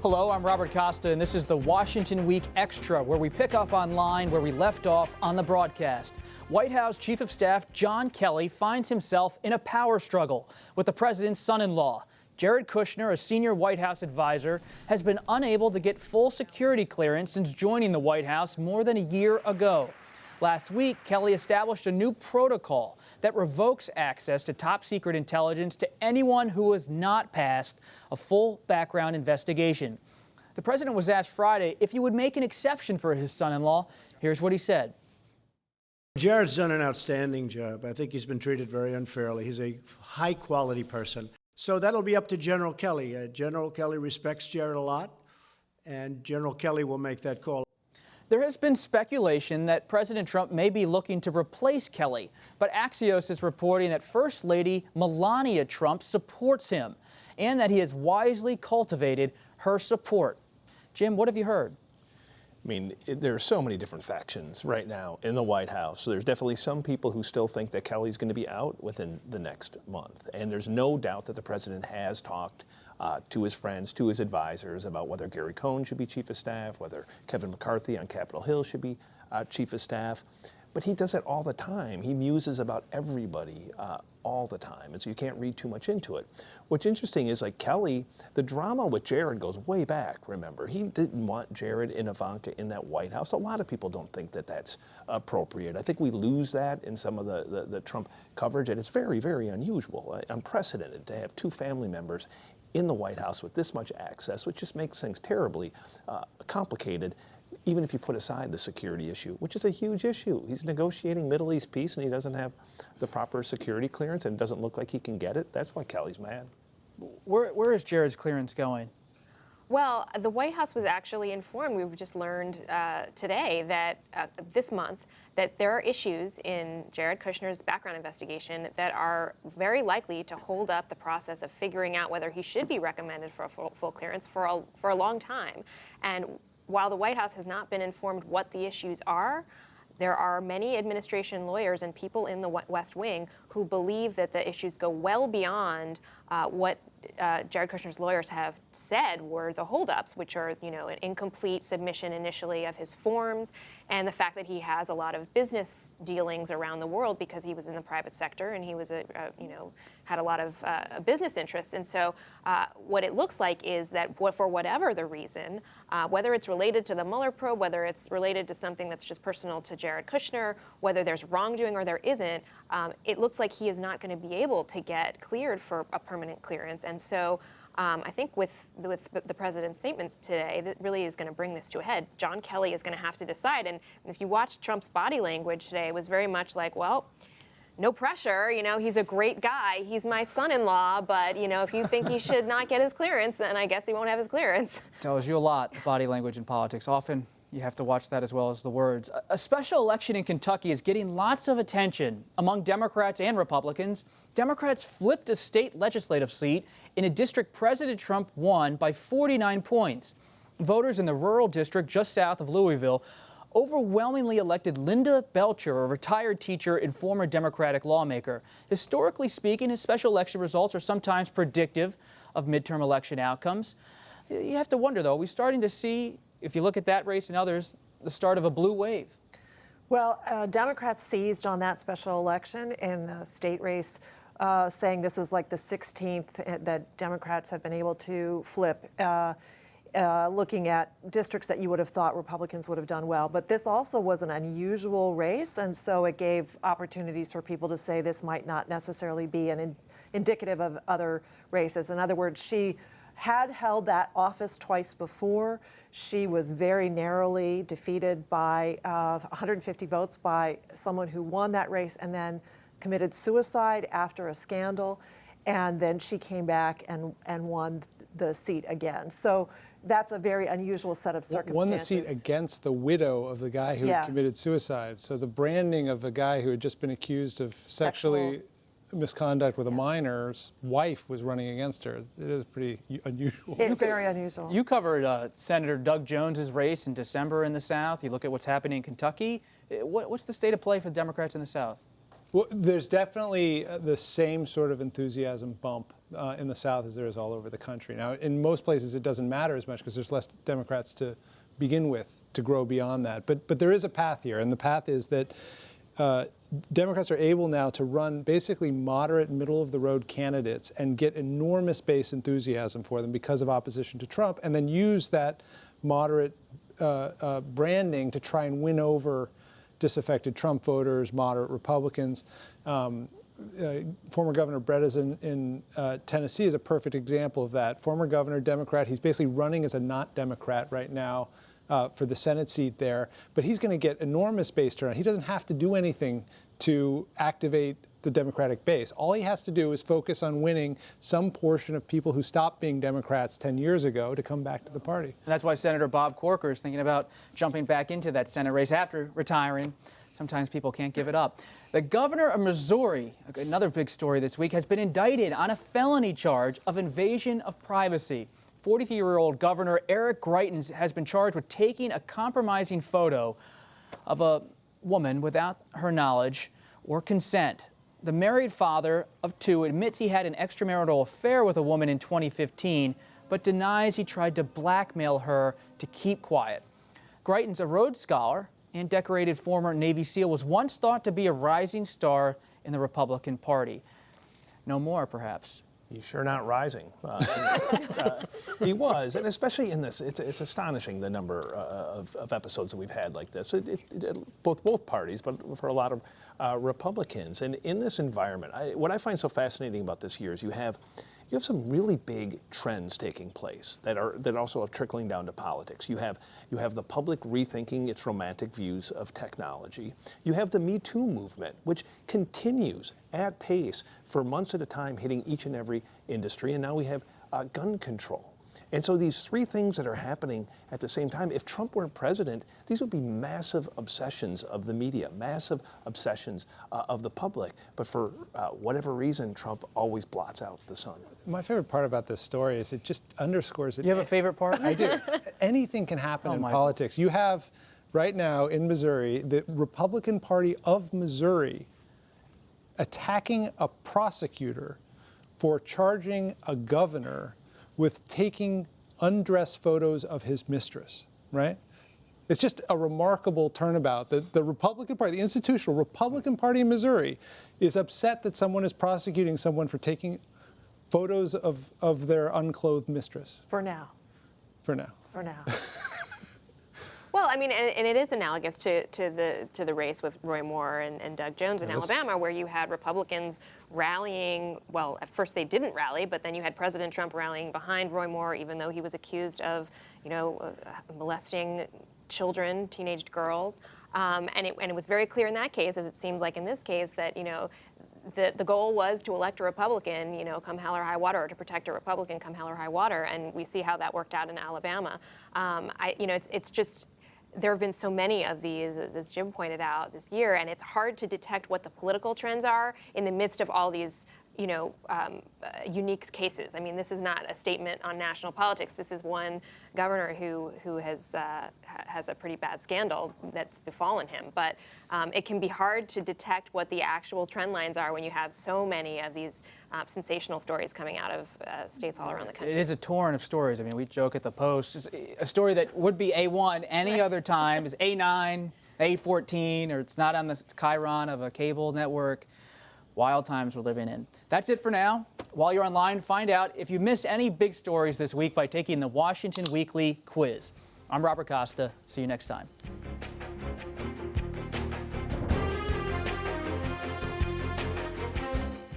Hello, I'm Robert Costa, and this is the Washington Week Extra, where we pick up online where we left off on the broadcast. White House Chief of Staff John Kelly finds himself in a power struggle with the president's son-in-law. Jared Kushner, a senior White House advisor, has been unable to get full security clearance since joining the White House more than a year ago. Last week, Kelly established a new protocol that revokes access to top-secret intelligence to anyone who has not passed a full background investigation. The president was asked Friday if he would make an exception for his son-in-law. Here's what he said. Jared's done an outstanding job. I think he's been treated very unfairly. He's a high-quality person. So that'll be up to General Kelly. General Kelly respects Jared a lot, and General Kelly will make that call. There has been speculation that President Trump may be looking to replace Kelly, but Axios is reporting that First Lady Melania Trump supports him and that he has wisely cultivated her support. Jim, what have you heard? I mean, there are so many different factions right now in the White House. So there's definitely some people who still think that Kelly's going to be out within the next month. And there's no doubt that the president has talked to his friends, to his advisors about whether Gary Cohn should be chief of staff, whether Kevin McCarthy on Capitol Hill should be chief of staff. But he does it all the time. He muses about everybody all the time, and so you can't read too much into it. What's interesting is, like Kelly, the drama with Jared goes way back, remember. He didn't want Jared and Ivanka in that White House. A lot of people don't think that that's appropriate. I think we lose that in some of the Trump coverage, and it's very, very unusual, unprecedented to have two family members in the White House with this much access, which just makes things terribly complicated. Even if you put aside the security issue, which is a huge issue. He's negotiating Middle East peace and he doesn't have the proper security clearance and doesn't look like he can get it. That's why Kelly's mad. Where is Jared's clearance going? Well, the White House was actually informed, we've just learned today that this month, that there are issues in Jared Kushner's background investigation that are very likely to hold up the process of figuring out whether he should be recommended for a full clearance for a long time. And while the White House has not been informed what the issues are, there are many administration lawyers and people in the West Wing who believe that the issues go well beyond what Jared Kushner's lawyers have said were the holdups, which are, an incomplete submission initially of his forms, and the fact that he has a lot of business dealings around the world because he was in the private sector and he was had a lot of business interests. And so what it looks like is that for whatever the reason, whether it's related to the Mueller probe, whether it's related to something that's just personal to Jared Kushner, whether there's wrongdoing or there isn't, it looks like he is not going to be able to get cleared for a permanent clearance. And so I think with the president's statements today, that really is going to bring this to a head. John Kelly is going to have to decide. And if you watch Trump's body language today, it was very much like, well, no pressure, he's a great guy. He's my son-in-law, but, if you think he should not get his clearance, then I guess he won't have his clearance. Tells you a lot, body language in politics. Often you have to watch that as well as the words. A special election in Kentucky is getting lots of attention among Democrats and Republicans. Democrats flipped a state legislative seat in a district President Trump won by 49 points. Voters in the rural district just south of Louisville overwhelmingly elected Linda Belcher, a retired teacher and former Democratic lawmaker. Historically speaking, his special election results are sometimes predictive of midterm election outcomes. You have to wonder, though, are we starting to see, if you look at that race and others, the start of a blue wave? Well, Democrats seized on that special election in the state race, saying this is like the 16th that Democrats have been able to flip. Looking at districts that you would have thought Republicans would have done well. But this also was an unusual race, and so it gave opportunities for people to say this might not necessarily be indicative of other races. In other words, she had held that office twice before. She was very narrowly defeated by 150 votes by someone who won that race and then committed suicide after a scandal. And then she came back and won the seat again. So that's a very unusual set of circumstances. Won the seat against the widow of the guy who had committed suicide. So the branding of a guy who had just been accused of sexually misconduct with a minor's wife was running against her. It is pretty unusual. It's very unusual. You covered Senator Doug Jones's race in December in the South. You look at what's happening in Kentucky. What's the state of play for the Democrats in the South? Well, there's definitely the same sort of enthusiasm bump in the South as there is all over the country. Now, in most places, it doesn't matter as much because there's less Democrats to begin with to grow beyond that. But there is a path here, and the path is that Democrats are able now to run basically moderate, middle-of-the-road candidates and get enormous base enthusiasm for them because of opposition to Trump, and then use that moderate branding to try and win over disaffected Trump voters, moderate Republicans. Former Governor Brett in Tennessee is a perfect example of that. Former governor, Democrat. He's basically running as a not Democrat right now for the Senate seat there. But he's going to get enormous base turnout. He doesn't have to do anything to activate the Democratic base. All he has to do is focus on winning some portion of people who stopped being Democrats 10 years ago to come back to the party. And that's why Senator Bob Corker is thinking about jumping back into that Senate race after retiring. Sometimes people can't give it up. The governor of Missouri, another big story this week, has been indicted on a felony charge of invasion of privacy. 43-year-old Governor Eric Greitens has been charged with taking a compromising photo of a woman without her knowledge or consent. The married father of two admits he had an extramarital affair with a woman in 2015, but denies he tried to blackmail her to keep quiet. Greitens, a Rhodes Scholar and decorated former Navy SEAL, was once thought to be a rising star in the Republican Party. No more, perhaps. He's sure not rising. He was, and especially in this, it's astonishing the number of episodes that we've had like this. Both parties, but for a lot of Republicans. And in this environment, what I find so fascinating about this year is you have some really big trends taking place that also are trickling down to politics. You have the public rethinking its romantic views of technology. You have the Me Too movement, which continues at pace for months at a time, hitting each and every industry. And now we have gun control. And so these three things that are happening at the same time, if Trump weren't president, these would be massive obsessions of the media, massive obsessions of the public. But for whatever reason, Trump always blots out the sun. My favorite part about this story is it just underscores that. You have a favorite part? I do. Anything can happen in politics. You have, right now in Missouri, the Republican Party of Missouri attacking a prosecutor for charging a governor with taking undressed photos of his mistress, right? It's just a remarkable turnabout. The Republican Party, the institutional Republican Party in Missouri, is upset that someone is prosecuting someone for taking photos of their unclothed mistress. For now. For now. For now. Well, I mean, and it is analogous to the race with Roy Moore and Doug Jones in Alabama, where you had Republicans rallying. Well, at first they didn't rally, but then you had President Trump rallying behind Roy Moore, even though he was accused of, molesting children, teenage girls. And it was very clear in that case, as it seems like in this case, that the goal was to elect a Republican, come hell or high water, or to protect a Republican, come hell or high water. And we see how that worked out in Alabama. It's just. There have been so many of these, as Jim pointed out, this year, and it's hard to detect what the political trends are in the midst of all these, unique cases. I mean, this is not a statement on national politics. This is one governor who has a pretty bad scandal that's befallen him. But it can be hard to detect what the actual trend lines are when you have so many of these sensational stories coming out of states all around the country. It is a torrent of stories. I mean, we joke at the Post. A story that would be A1 any other time is A9, A14, or it's not on the Chiron of a cable network. Wild times we're living in. That's it for now. While you're online, find out if you missed any big stories this week by taking the Washington Weekly quiz. I'm Robert Costa. See you next time.